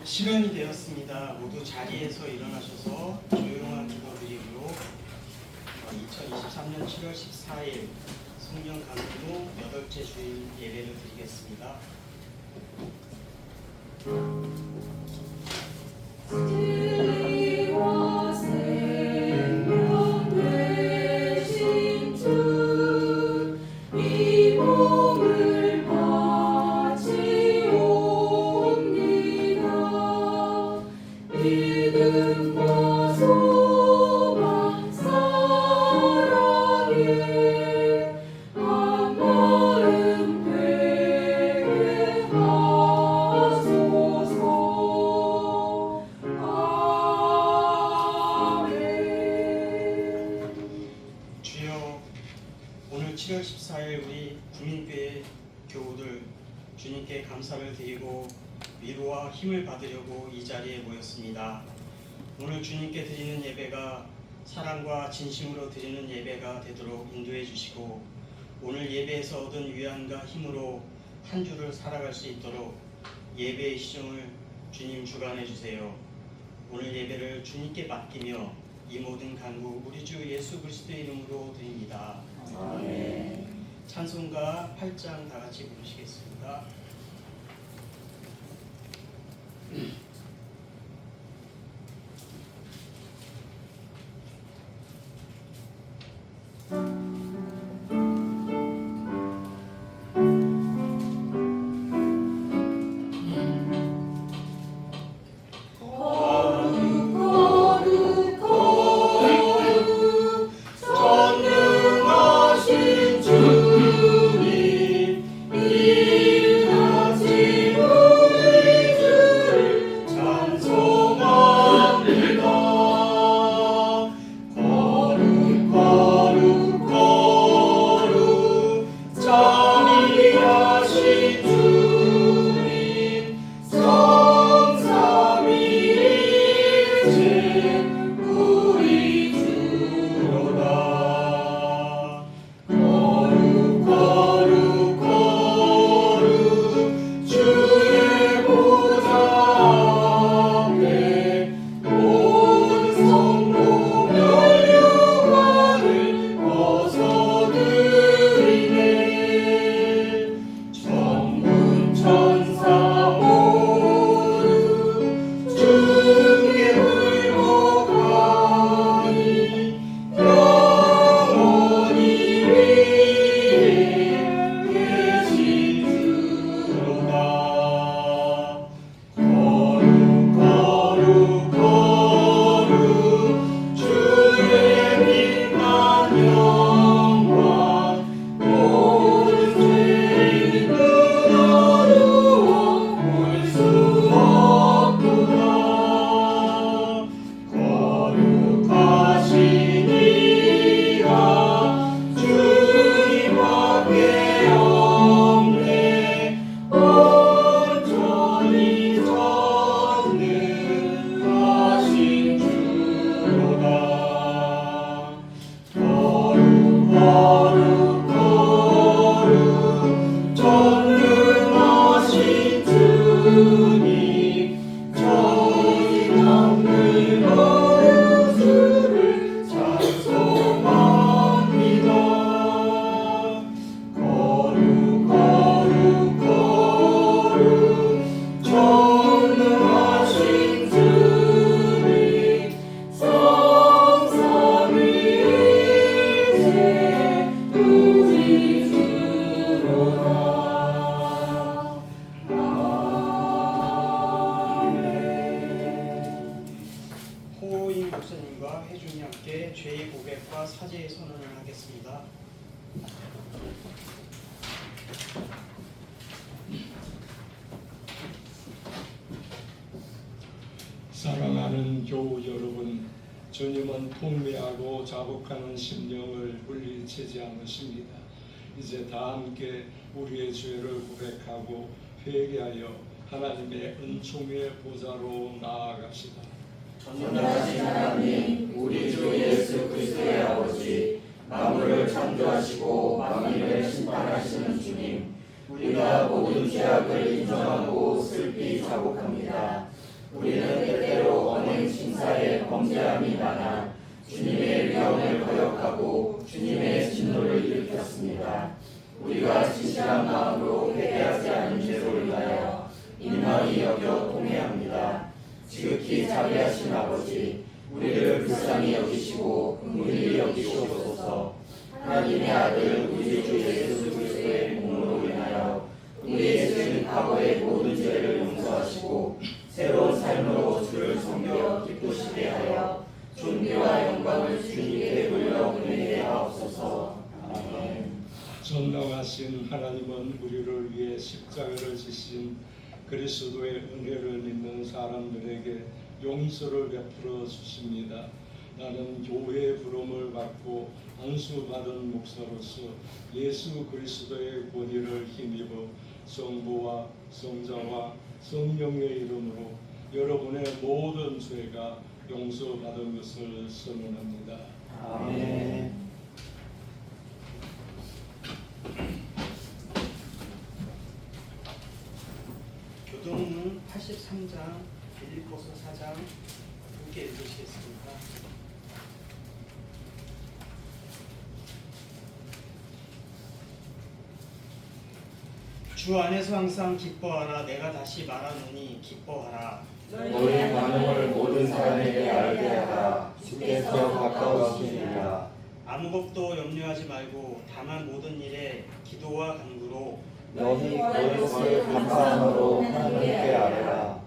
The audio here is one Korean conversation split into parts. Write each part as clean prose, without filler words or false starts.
시간이 되었습니다. 모두 자리에서 일어나셔서 조용한 기도드리기로 2023년 7월 14일 성령 강림 후 8째 주일 예배를 드리겠습니다. 오늘 7월 14일 우리 구민교회 교우들 주님께 감사를 드리고 위로와 힘을 받으려고 이 자리에 모였습니다. 오늘 주님께 드리는 예배가 사랑과 진심으로 드리는 예배가 되도록 인도해 주시고 오늘 예배에서 얻은 위안과 힘으로 한 주를 살아갈 수 있도록 예배의 시종을 주님 주관해 주세요. 오늘 예배를 주님께 맡기며 이 모든 간구 우리 주 예수 그리스도의 이름으로 드립니다. 아멘. 찬송가 8장 다 같이 부르시겠습니다. 회중이 함께 죄의 고백과 사죄의 선언을 하겠습니다. 사랑하는 교우 여러분, 주님은 통미하고 자복하는 심령을 물리치지 않으십니다. 이제 다 함께 우리의 죄를 고백하고 회개하여 하나님의 은총의 보좌로 나아갑시다. 전능하신 하나님, 우리 주 예수 그리스도의 아버지, 만물을 창조하시고 만민을 심판하시는 주님, 우리가 모든 죄악을 인정하고 슬피 자복합니다. 우리는 때때로 언행 심사에 범죄함이 많아 주님의 위엄을 거역하고 주님의 진노를 일으켰습니다. 우리가 진실한 마음으로 회개하지 않은 죄로 인하여 민망히 여겨 통회합니다. 지극히 자비하신 아버지, 우리를 불쌍히 여기시고 긍휼히 여기시옵소서. 하나님의 아들 우리 주 예수 그리스도의 몸으로 인하여 우리의 죄는 과거의 모든 죄를 용서하시고 새로운 삶으로 주를 섬겨 기쁘시게 하여 존귀와 영광을 주님께 돌려드리게 하옵소서. 아멘. 전능하신 하나님은 우리를 위해 십자가를 지신 그리스도의 은혜를 믿는 사람들에게 용서를 베풀어 주십니다. 나는 교회의 부름을 받고 안수받은 목사로서 예수 그리스도의 권위를 힘입어 성부와 성자와 성령의 이름으로 여러분의 모든 죄가 용서받은 것을 선언합니다. 아멘. 교동문 83장, 빌립보서 4장 함께 읽으시겠습니까? 주 안에서 항상 기뻐하라. 내가 다시 말하노니 기뻐하라. 너의 반응을 모든 사람에게 알게 하라. 주께서 가까우시니라. 아무것도 염려하지 말고 다만 모든 일에 기도와 간구로 너희 것을 감사함으로 하나님께 아뢰라.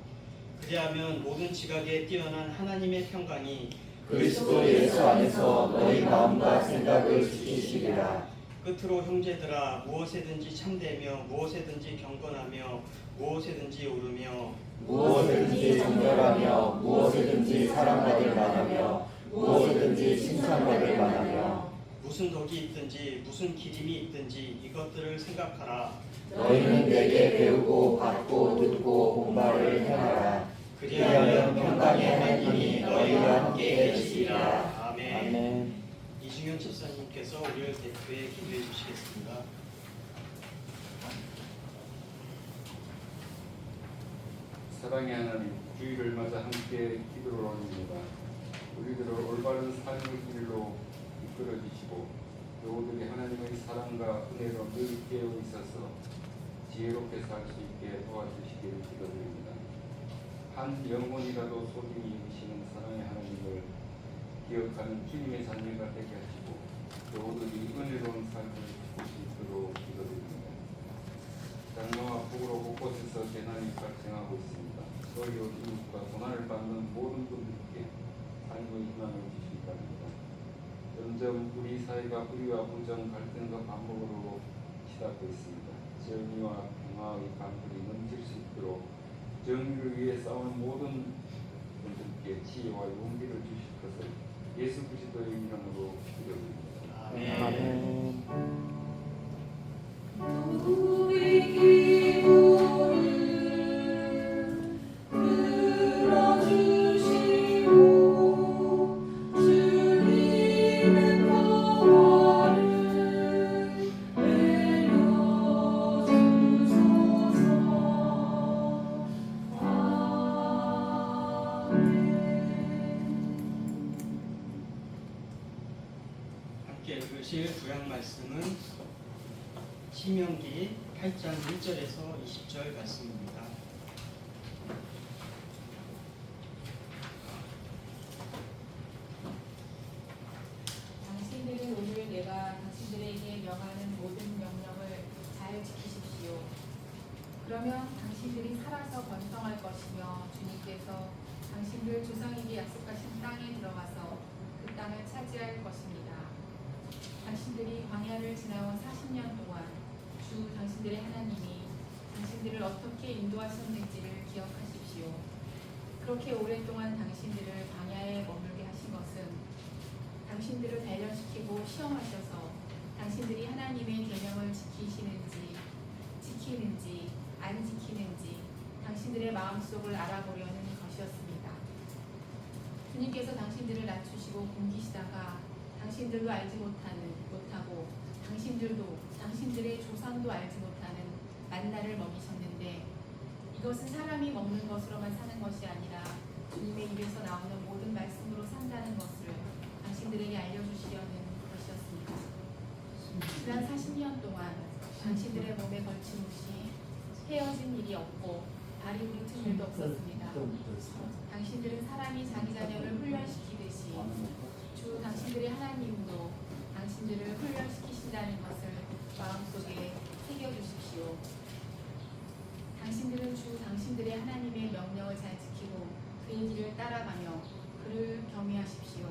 그리하면 모든 지각에 뛰어난 하나님의 평강이 그리스도 예수 안에서 너희 마음과 생각을 지키시리라. 끝으로 형제들아, 무엇에든지 참되며 무엇에든지 경건하며 무엇에든지 오르며 무엇이든지 정결하며 무엇이든지 사랑받을 만하며 무엇이든지 칭찬받을 만하며 무슨 덕이 있든지 무슨 기림이 있든지 이것들을 생각하라. 너희는 내게 배우고 받고 듣고 본바를 행하라. 그리하면 평강의 하나님이 너희와 함께 계시리라. 아멘. 아멘. 이중현 집사님께서 우리를 대표해 기도해 주시겠습니다. 사랑의 하나님, 주일을 맞아 함께 기도를 올립니다. 우리들을 올바른 삶의 길로 이끌어 주시고 교우들이 하나님의 사랑과 은혜로 늘 깨어 있어서 지혜롭게 살 수 있게 도와주시기를 기도드립니다. 한 영혼이라도 소중히 여기시는 사랑의 하나님을 기억하는 주님의 자녀가 되게 하시고 교우들이 은혜로운 삶을 살 수 있도록 기도드립니다. 장마와 폭우로 곳곳에서 재난이 발생하고 있습니다. 저희 어린이과 고난을 받는 모든 분들께 삶의 희망을 주시기 바랍니다. 점점 우리 사회가 불의와 부정, 갈등과 반복으로 치닫고 있습니다. 정의와 평화의 강불이 넘칠 수 있도록 정의를 위해 싸우는 모든 분들께 지혜와 용기를 주실 것을 예수 그리스도의 이름으로 기도드립니다. 아멘. 우리 기도를 들어주시고 주님의 평화를 내려주소서. 함께 읽으실 구약 말씀은 신명기 8장 1절에서 20절 말씀입니다. 당신들은 오늘 내가 당신들에게 명하는 모든 명령을 잘 지키십시오. 그러면 당신들이 살아서 번성할 것이며 주님께서 당신들 조상에게 약속하신 땅에 들어가서 그 땅을 차지할 것입니다. 당신들이 광야를 지나온 40년 동안 주 당신들의 하나님이 당신들을 어떻게 인도하셨는지를 기억하십시오. 그렇게 오랫동안 당신들을 광야에 머물게 하신 것은 당신들을 단련시키고 시험하셔서 당신들이 하나님의 계명을 지키는지 안 지키는지 당신들의 마음속을 알아보려는 것이었습니다. 주님께서 당신들을 낮추시고 굶기시다가 당신들도 알지 못하고 당신들도 당신들의 조상도 알지 못하는 만나를 먹이셨는데 이것은 사람이 먹는 것으로만 사는 것이 아니라 주님의 입에서 나오는 모든 말씀으로 산다는 것을 당신들에게 알려주시려는 것이었습니다. 지난 40년 동안 당신들의 몸에 걸친 옷이 헤어진 일이 없고 다리 굵은 일도 없었습니다. 당신들은 사람이 자기 자녀를 훈련시키듯이 주 당신들의 하나님도 당신들을 훈련시키신다는 것을 마음속에 새겨주십시오. 당신들은 주 당신들의 하나님의 명령을 잘 지키고 그의 길을 따라가며 그를 경외하십시오.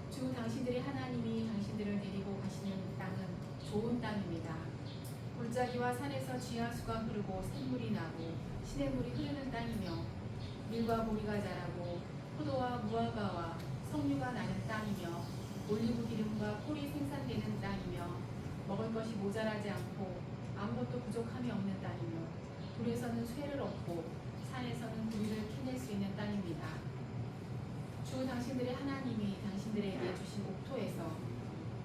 주 당신들의 하나님이 당신들을 데리고 가시는 땅은 좋은 땅입니다. 골짜기와 산에서 쥐하수가 흐르고 샘물이 나고 시냇물이 흐르는 땅이며 밀과 보리가 자라고 포도와 무화과와 석류가 나는 땅이며 올리브 기름과 꿀이 생산되는 땅이며 먹을 것이 모자라지 않고 아무것도 부족함이 없는 땅이며 돌에서는 쇠를 얻고 산에서는 구리를 캐낼 수 있는 땅입니다. 주 당신들의 하나님이 당신들에게 주신 옥토에서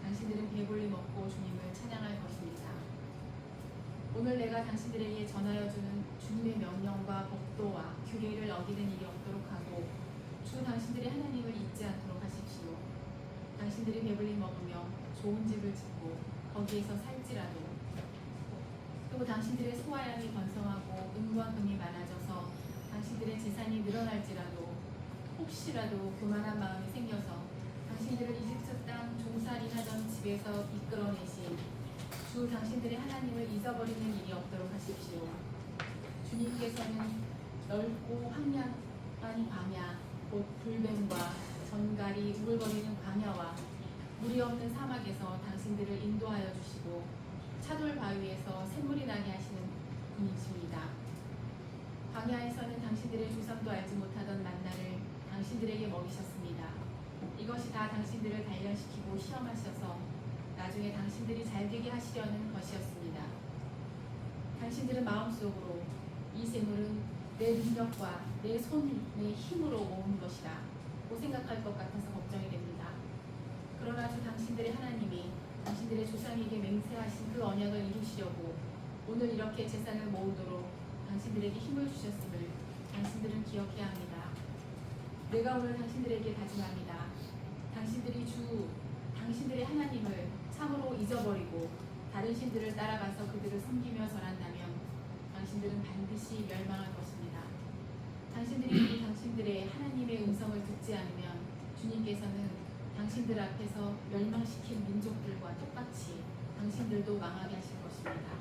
당신들은 배불리 먹고 주님을 찬양할 것입니다. 오늘 내가 당신들에게 전하여 주는 주님의 명령과 법도와 규례를 어기는 일이 없도록 하고 주 당신들의 하나님을 잊지 않도록 하십시오. 당신들이 배불리 먹으며 좋은 집을 짓고 거기에서 살지라도 그리고 당신들의 소화량이 번성하고 은과 금이 많아져서 당신들의 재산이 늘어날지라도 혹시라도 교만한 마음이 생겨서 당신들을 이집트 땅 종살이하던 집에서 이끌어내신 주 당신들의 하나님을 잊어버리는 일이 없도록 하십시오. 주님께서는 넓고 황량한 광야, 곧 불뱀과 전갈이 우글거리는 광야와 물이 없는 사막에서 당신들을 인도하여 주시고 차돌 바위에서 샘물이 나게 하시는 분이십니다. 광야에서는 당신들의 조상도 알지 못하던 만나를 당신들에게 먹이셨습니다. 이것이 다 당신들을 단련시키고 시험하셔서 나중에 당신들이 잘되게 하시려는 것이었습니다. 당신들은 마음속으로 이 샘물은 내 능력과 내 손의 힘으로 모은 것이라고 생각할 것 같아서 걱정이 됩니다. 그러나 주 당신들의 하나님이 당신들의 조상에게 맹세하신 그 언약을 이루시려고 오늘 이렇게 재산을 모으도록 당신들에게 힘을 주셨음을 당신들은 기억해야 합니다. 내가 오늘 당신들에게 다짐합니다. 당신들이 주 당신들의 하나님을 참으로 잊어버리고 다른 신들을 따라가서 그들을 섬기며 절한다면 당신들은 반드시 멸망할 것입니다. 당신들이 당신들의 하나님의 음성을 듣지 않으면 주님께서는 당신들 앞에서 멸망시킨 민족들과 똑같이 당신들도 망하게 하실 것입니다.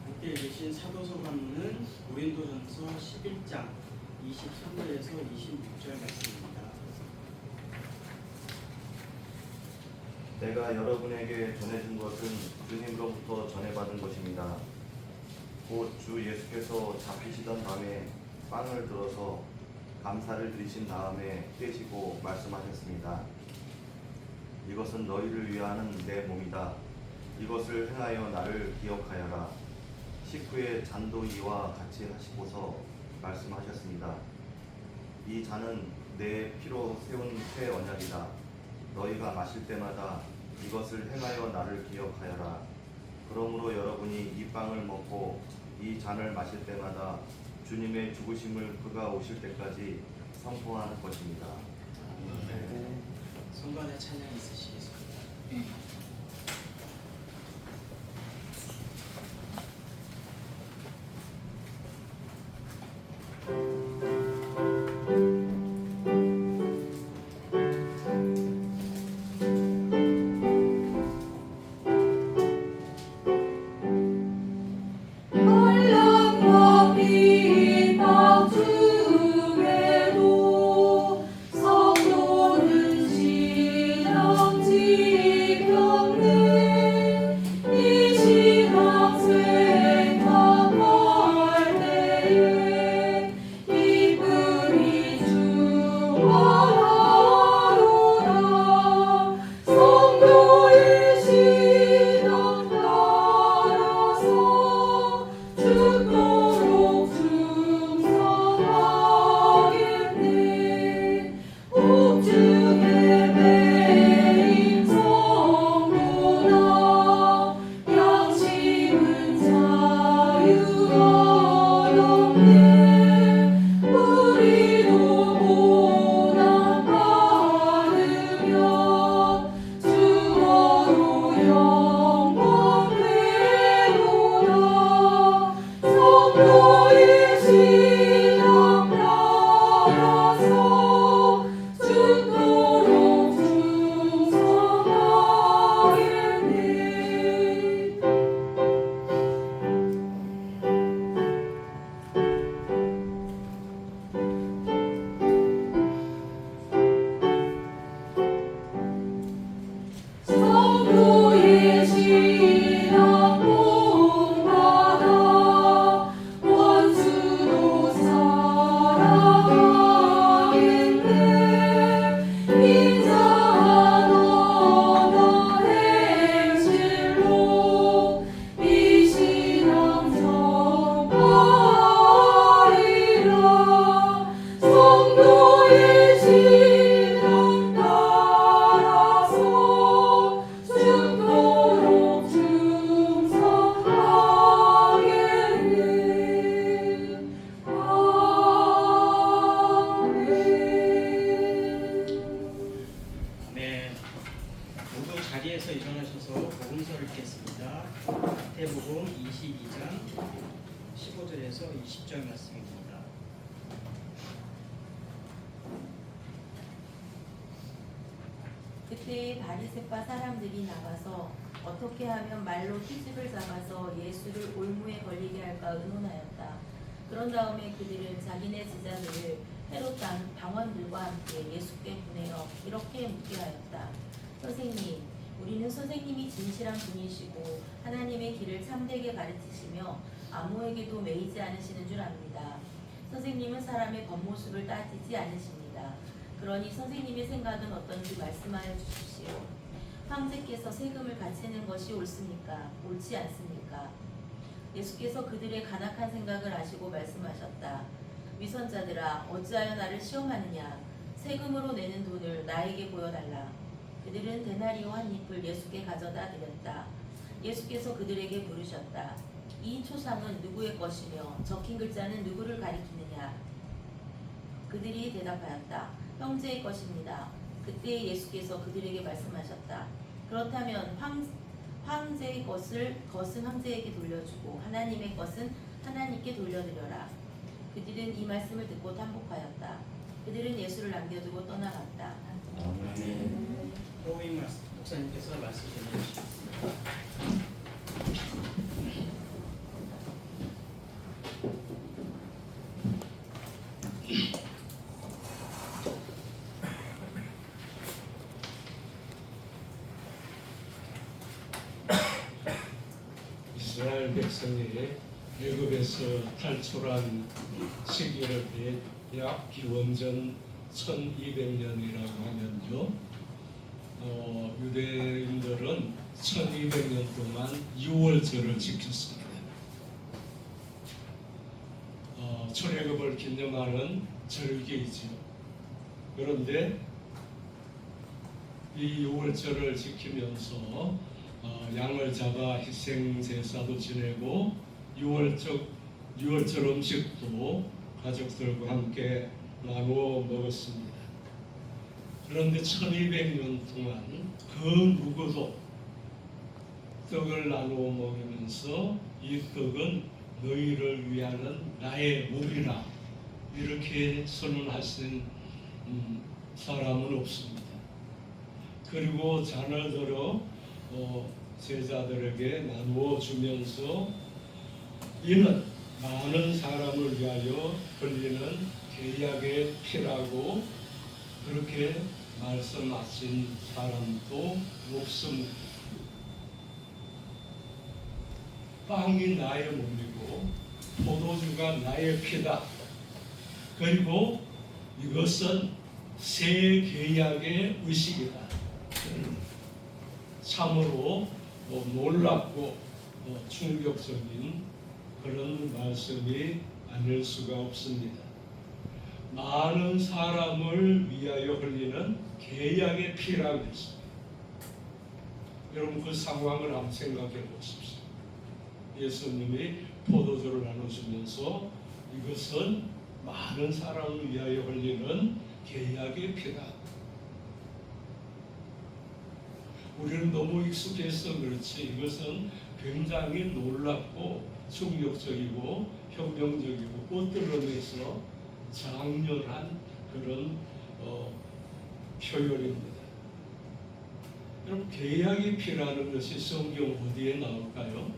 함께 읽으신 사도서관은 고린도전서 11장 23절에서 26절 말씀입니다. 내가 여러분에게 전해준 것은 주님으로부터 전해받은 것입니다. 곧 주 예수께서 잡히시던 밤에 빵을 들어서 감사를 드리신 다음에 떼시고 말씀하셨습니다. 이것은 너희를 위하는 내 몸이다. 이것을 행하여 나를 기억하여라. 식후에 잔도 이와 같이 하시고서 말씀하셨습니다. 이 잔은 내 피로 세운 새 언약이다. 너희가 마실 때마다 이것을 행하여 나를 기억하여라. 그러므로 여러분이 이 빵을 먹고 이 잔을 마실 때마다 주님의 죽으심을 그가 오실 때까지 선포하는 것입니다. 성관의 찬양 있으시겠습니다. 성도는 시험 지켜 1절에서 20절 말씀입니다. 그때 바리새파 사람들이 나가서 어떻게 하면 말로 트집을 잡아서 예수를 올무에 걸리게 할까 의논하였다. 그런 다음에 그들은 자기네 제자들을 헤롯 당원들과 함께 예수께 보내어 이렇게 묻게 하였다. 선생님, 우리는 선생님이 진실한 분이시고 하나님의 길을 참되게 가르치시며 아무에게도 매이지 않으시는 줄 압니다. 선생님은 사람의 겉모습을 따지지 않으십니다. 그러니 선생님의 생각은 어떤지 말씀하여 주십시오. 황제께서 세금을 갖추는 것이 옳습니까? 옳지 않습니까? 예수께서 그들의 간악한 생각을 아시고 말씀하셨다. 위선자들아, 어찌하여 나를 시험하느냐? 세금으로 내는 돈을 나에게 보여달라. 그들은 데나리오 한 잎을 예수께 가져다 드렸다. 예수께서 그들에게 물으셨다. 이 초상은 누구의 것이며 적힌 글자는 누구를 가리키느냐? 그들이 대답하였다. 형제의 것입니다. 그때 예수께서 그들에게 말씀하셨다. 그렇다면 황제의 것은 황제에게 돌려주고 하나님의 것은 하나님께 돌려드려라. 그들은 이 말씀을 듣고 탐복하였다. 그들은 예수를 남겨두고 떠나갔다. 아멘. 호임 목사님께서 말씀 전해주시겠습니다. 이스라엘 백성이 애굽에서 탈출한 시기를 약 기원전 1200년이라고 하면요, 유대인들은 1200년 동안 유월절을 지켰습니다. 출애굽을 기념하는 절기이죠. 그런데 이 유월절을 지키면서 양을 잡아 희생 제사도 지내고 유월절 음식도 가족들과 함께 나누어 먹었습니다. 그런데 1200년 동안 그 누구도 떡을 나누어 먹으면서 이 떡은 너희를 위하는 나의 몸이라 이렇게 선언하신 사람은 없습니다. 그리고 잔을 들어 제자들에게 나누어 주면서 이는 많은 사람을 위하여 흘리는 계약의 피라고 그렇게 말씀하신 사람도 없습니다. 빵이 나의 몸이고 포도주가 나의 피다. 그리고 이것은 새 계약의 의식이다. 참으로 놀랍고 충격적인 그런 말씀이 아닐 수가 없습니다. 많은 사람을 위하여 흘리는 계약의 피라고 했습니다. 여러분 그 상황을 한번 생각해 보십시오. 예수님이 포도주를 나눠주면서 이것은 많은 사람을 위하여 흘리는 계약의 피다. 우리는 너무 익숙해서 그렇지 이것은 굉장히 놀랍고 충격적이고 혁명적이고 꽃들러내서 장렬한 그런 표현입니다. 여러분 계약의 피라는 것이 성경 어디에 나올까요?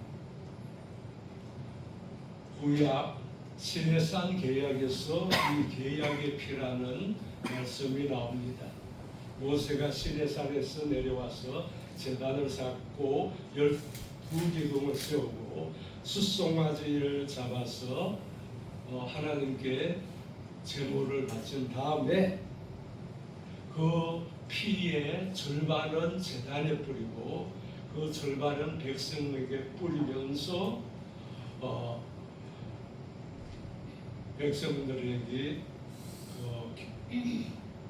구약 시내산 계약에서 이 계약의 피라는 말씀이 나옵니다. 모세가 시내산에서 내려와서 제단을 쌓고 12기둥을 세우고 숫송아지를 잡아서 하나님께 제물을 바친 다음에 그 피의 절반은 제단에 뿌리고 그 절반은 백성에게 뿌리면서 백성들에게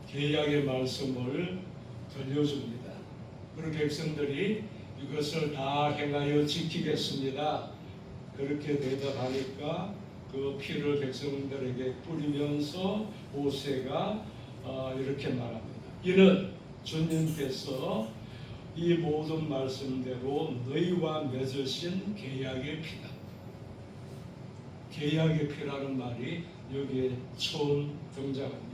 계약의 말씀을 들려줍니다. 그리고 백성들이 이것을 다 행하여 지키겠습니다. 그렇게 대답하니까 그 피를 백성들에게 뿌리면서 모세가 이렇게 말합니다. 이는 주님께서 이 모든 말씀대로 너희와 맺으신 계약의 피다. 계약의 피라는 말이 여기에 처음 등장합니다.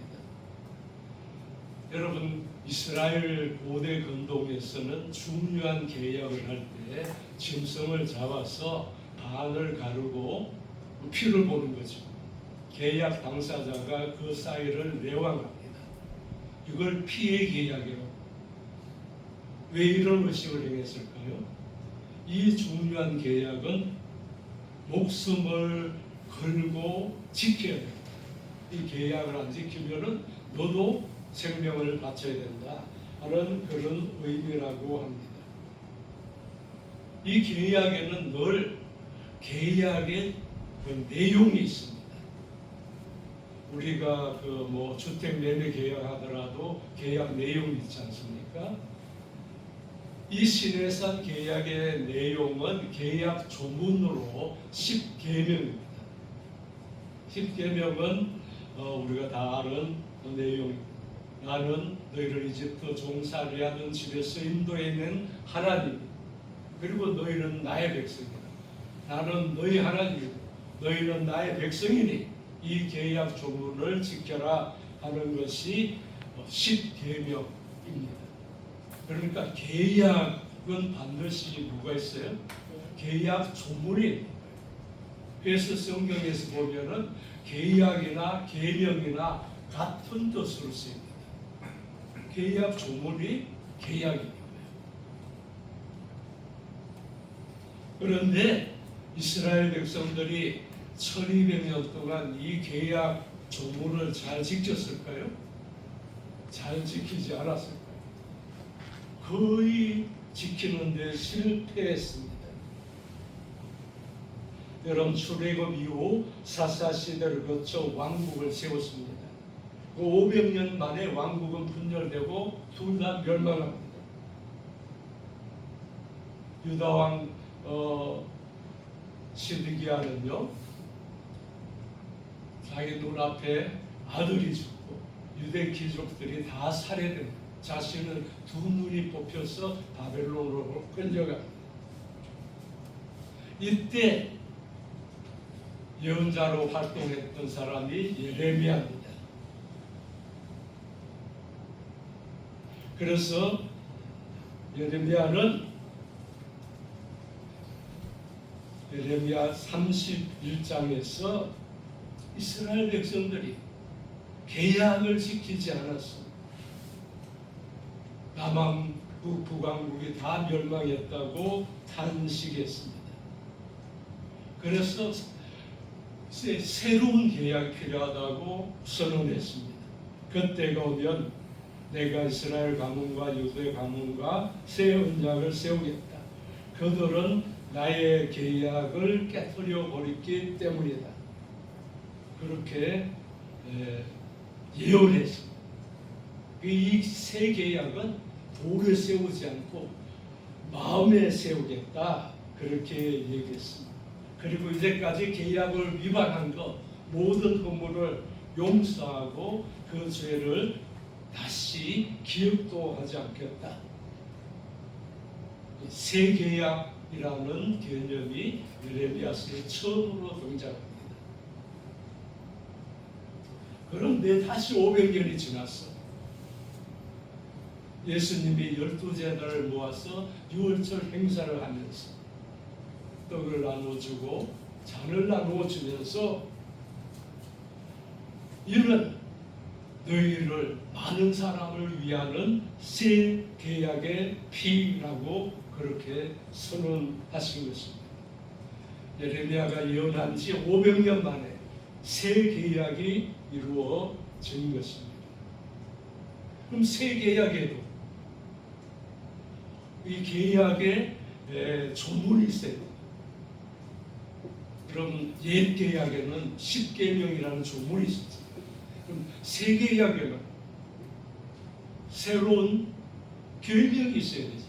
여러분, 이스라엘 고대 건동에서는 중요한 계약을 할 때 짐승을 잡아서 반을 가르고 피를 보는 거죠. 계약 당사자가 그 사이를 내왕합니다. 이걸 피의 계약이라고. 왜 이런 의식을 행했을까요? 이 중요한 계약은 목숨을 걸고 지켜야 됩니다. 이 계약을 안 지키면은 너도 생명을 바쳐야 된다 하는 그런 의미라고 합니다. 이 계약에는 늘 계약의 그 내용이 있습니다. 우리가 그 뭐 주택 매매 계약하더라도 계약 내용이 있지 않습니까? 이 신해산 계약의 내용은 계약 조문으로 10계명입니다. 10계명은 우리가 다 아는 내용입니다. 나는 너희를 이집트 종살이하던 집에서 인도해낸 하나님, 그리고 너희는 나의 백성이다. 나는 너희 하나님이고 너희는 나의 백성이니 이 계약 조문을 지켜라 하는 것이 10계명입니다. 그러니까 계약은 반드시 뭐가 있어요? 계약 조문이 있는 거예요. 그래서 성경에서 보면은 계약이나 계명이나 같은 뜻으로 쓰입니다. 계약 조문이 계약입니다. 그런데 이스라엘 백성들이 1200년 동안 이 계약 조문을 잘 지켰을까요? 잘 지키지 않았을까요? 거의 지키는 데 실패했습니다. 여러분, 출애굽 이후 사사 시대를 거쳐 왕국을 세웠습니다. 그 500년 만에 왕국은 분열되고 둘 다 멸망합니다. 유다 왕 시드기야는요, 자기 눈앞에 아들이 죽고 유대 귀족들이 다 살해됩니다. 자신은 두 눈이 뽑혀서 바벨론으로 끌려갑니다. 이때 예언자로 활동했던 사람이 예레미야입니다. 그래서 예레미야는 예레미야 31장에서 이스라엘 백성들이 계약을 지키지 않았어. 남왕국, 북왕국이 다 멸망했다고 탄식했습니다. 그래서 새로운 계약이 필요하다고 선언했습니다. 그때가 오면 내가 이스라엘 가문과 유대 가문과 새 언약을 세우겠다. 그들은 나의 계약을 깨뜨려 버렸기 때문이다. 그렇게 예언했습니다. 이 새 계약은 돌에 세우지 않고 마음에 세우겠다. 그렇게 얘기했습니다. 그리고 이제까지 계약을 위반한 것 모든 허물을 용서하고 그 죄를 다시 기억도 하지 않겠다. 새 계약이라는 개념이 예레미야서에 처음으로 등장합니다. 그런데 다시 500년이 지났어. 예수님이 12제자를 모아서 유월절 행사를 하면서 떡을 나눠주고 잔을 나누어주면서 이는 너희를 많은 사람을 위하는 새 계약의 피라고 그렇게 선언하신 것입니다. 예레미야가 예언한 지 500년 만에 새 계약이 이루어진 것입니다. 그럼 새 계약에도 이 계약에 조문이 있어요. 그럼 옛 계약에는 10계명이라는 조문이 있었어요. 그럼 새 계약에는 새로운 계명이 있어야 되죠.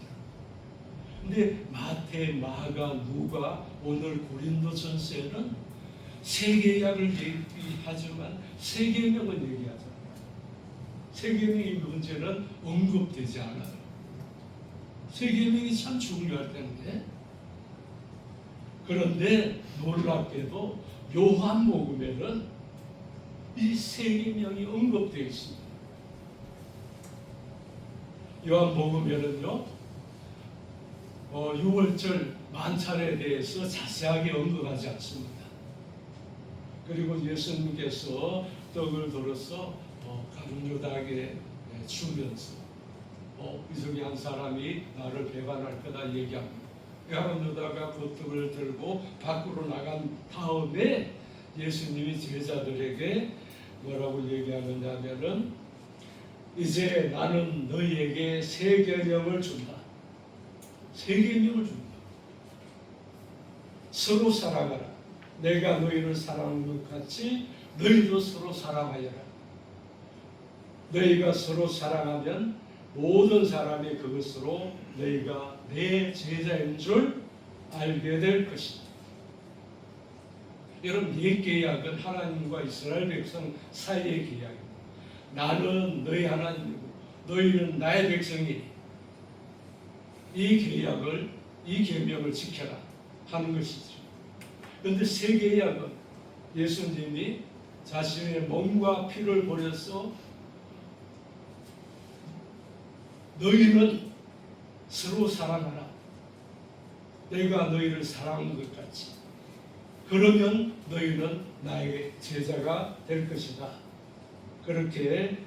근데 마태, 마가, 누가, 오늘 고린도전서에는 새 계약을 얘기하지만 새 계명은 얘기하지 않아요. 새 계명의 문제는 언급되지 않아요. 새 계명이 참 중요할 텐데 그런데 놀랍게도 요한복음에는 이 세계명이 언급되어 있습니다. 요한복음에는요, 6월절 만찬에 대해서 자세하게 언급하지 않습니다. 그리고 예수님께서 떡을 들어서 가룟 유다에게 주면서 이 중에 한 사람이 나를 배반할 거다 얘기합니다. 가룟 유다가 그 떡을 들고 밖으로 나간 다음에 예수님이 제자들에게 뭐라고 얘기하느냐면은 이제 나는 너희에게 새 계명을 준다. 새 계명을 준다. 서로 사랑하라. 내가 너희를 사랑한 것 같이 너희도 서로 사랑하여라. 너희가 서로 사랑하면 모든 사람이 그것으로 너희가 내 제자인 줄 알게 될 것이다. 여러분, 옛 계약은 하나님과 이스라엘 백성 사이의 계약입니다. 나는 너희 하나님이고 너희는 나의 백성이니 이 계약을, 이 계명을 지켜라 하는 것이죠. 그런데 새 계약은 예수님이 자신의 몸과 피를 버려서 너희는 서로 사랑하라. 내가 너희를 사랑한 것 같이. 그러면 너희는 나의 제자가 될 것이다. 그렇게